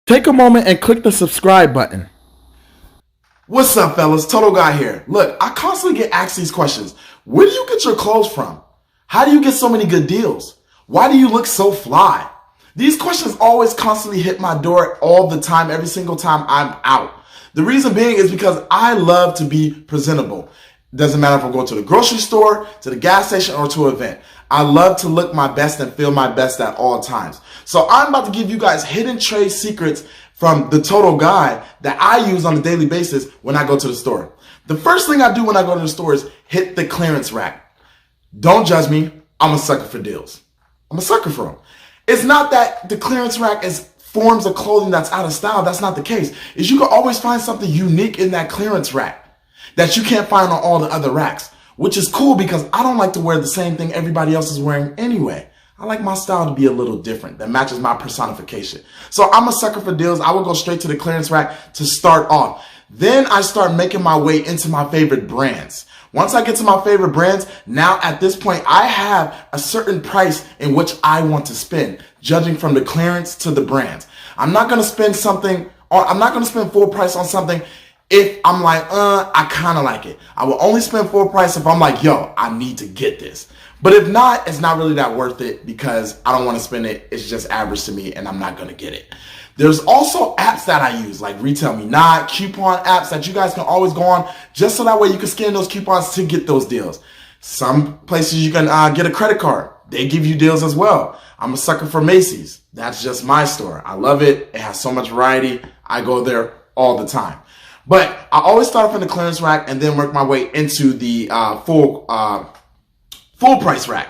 Take a moment and click the subscribe button. What's up, fellas? Total Guy here. Look, I constantly get asked these questions. Where do you get your clothes from? How do you get so many good deals? Why do you look so fly? These questions always constantly hit my door all the time, every single time I'm out. The reason being is because I love to be presentable. Doesn't matter if I'm going to the grocery store, to the gas station, or to an event. I love to look my best and feel my best at all times. So I'm about to give you guys hidden trade secrets from the Total Guy that I use on a daily basis when I go to the store. The first thing I do when I go to the store is hit the clearance rack. Don't judge me. I'm a sucker for deals. I'm a sucker for them. It's not that the clearance rack is forms of clothing that's out of style. That's not the case. Is you can always find something unique in that clearance rack that you can't find on all the other racks, which is cool because I don't like to wear the same thing everybody else is wearing anyway. I like my style to be a little different that matches my personification. So I'm a sucker for deals. I will go straight to the clearance rack to start off. Then I start making my way into my favorite brands. Once I get to my favorite brands, now at this point, I have a certain price in which I want to spend, judging from the clearance to the brands. I'm not going to spend full price on something if I'm like, I kind of like it. I will only spend full price if I'm like, yo, I need to get this. But if not, it's not really that worth it because I don't want to spend it. It's just average to me and I'm not going to get it. There's also apps that I use like Retail Me Not, coupon apps that you guys can always go on just so that way you can scan those coupons to get those deals. Some places you can get a credit card. They give you deals as well. I'm a sucker for Macy's. That's just my store. I love it. It has so much variety. I go there all the time. But I always start off in the clearance rack and then work my way into the full price rack.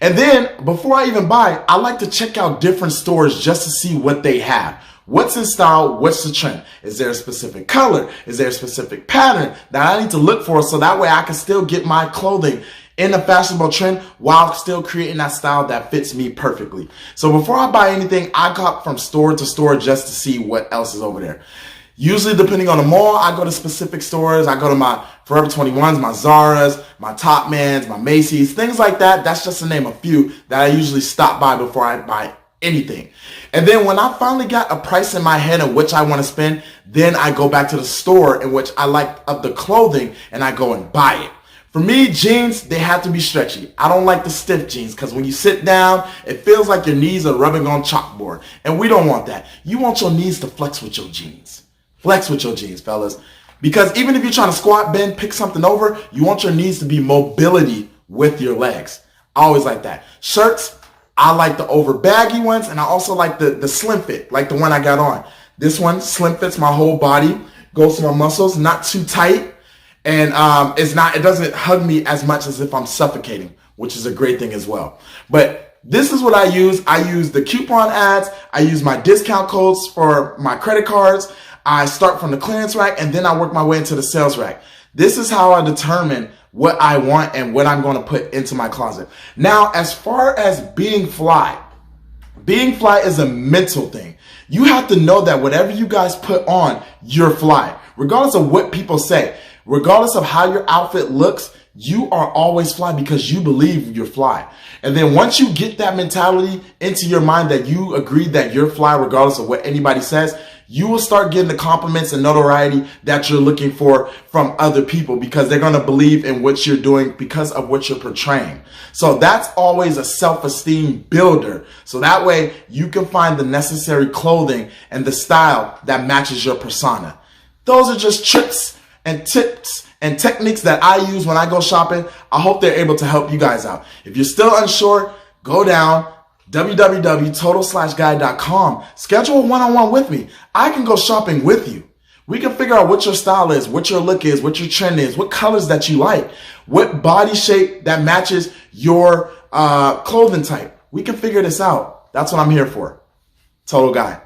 And then before I even buy, I like to check out different stores just to see what they have. What's in style? What's the trend? Is there a specific color? Is there a specific pattern that I need to look for so that way I can still get my clothing in a fashionable trend while still creating that style that fits me perfectly? So before I buy anything, I go from store to store just to see what else is over there. Usually, depending on the mall, I go to specific stores. I go to my Forever 21s, my Zara's, my Topmans, my Macy's, things like that. That's just to name a few that I usually stop by before I buy anything. And then when I finally got a price in my head in which I want to spend, then I go back to the store in which I like of the clothing and I go and buy it. For me, jeans, they have to be stretchy. I don't like the stiff jeans because when you sit down, it feels like your knees are rubbing on chalkboard. And we don't want that. You want your knees to flex with your jeans. Flex with your jeans, fellas. Because even if you're trying to squat, bend, pick something over, you want your knees to be mobility with your legs. I always like that. Shirts, I like the over baggy ones, and I also like the slim fit, like the one I got on. This one slim fits my whole body, goes to my muscles, not too tight, and it doesn't hug me as much as if I'm suffocating, which is a great thing as well. But this is what I use. I use the coupon ads. I use my discount codes for my credit cards. I start from the clearance rack and then I work my way into the sales rack. This is how I determine what I want and what I'm going to put into my closet. Now, as far as being fly is a mental thing. You have to know that whatever you guys put on, you're fly. Regardless of what people say, regardless of how your outfit looks, you are always fly because you believe you're fly. And then once you get that mentality into your mind that you agree that you're fly regardless of what anybody says, you will start getting the compliments and notoriety that you're looking for from other people because they're going to believe in what you're doing because of what you're portraying. So that's always a self-esteem builder. So that way you can find the necessary clothing and the style that matches your persona. Those are just tricks and tips and techniques that I use when I go shopping. I hope they're able to help you guys out. If you're still unsure, go down www.total-guy.com. Schedule a one-on-one with me. I can go shopping with you. We can figure out what your style is, what your look is, what your trend is, what colors that you like, what body shape that matches your clothing type. We can figure this out. That's what I'm here for. Total Guy.